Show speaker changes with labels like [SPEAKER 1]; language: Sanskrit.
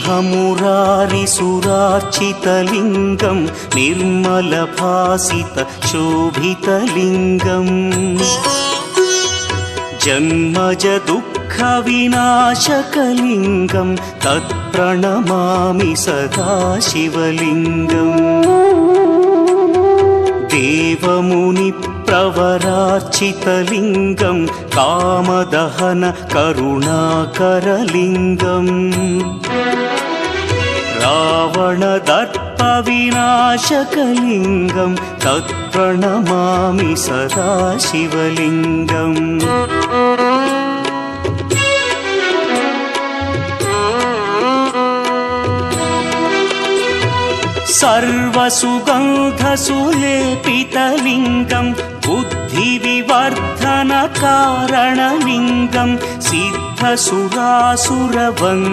[SPEAKER 1] ब्रह्ममुरारिसुरार्चितलिङ्गं निर्मलभासितशोभितलिङ्गम् जन्मजदुःखविनाशकलिङ्गं तत्प्रणमामि सदा शिवलिङ्गम् देवमुनिप्रवरार्चितलिङ्गं कामदहन करुणाकरलिङ्गम् रावणदर्पविनाशकलिङ्गं तत्प्रणमामि सदा शिवलिङ्गम् सर्वसुगन्धसुलेपितलिङ्गं बुद्धिविवर्धनकारणलिङ्गं सिद्धसुरासुरवन्द्यलिङ्गम्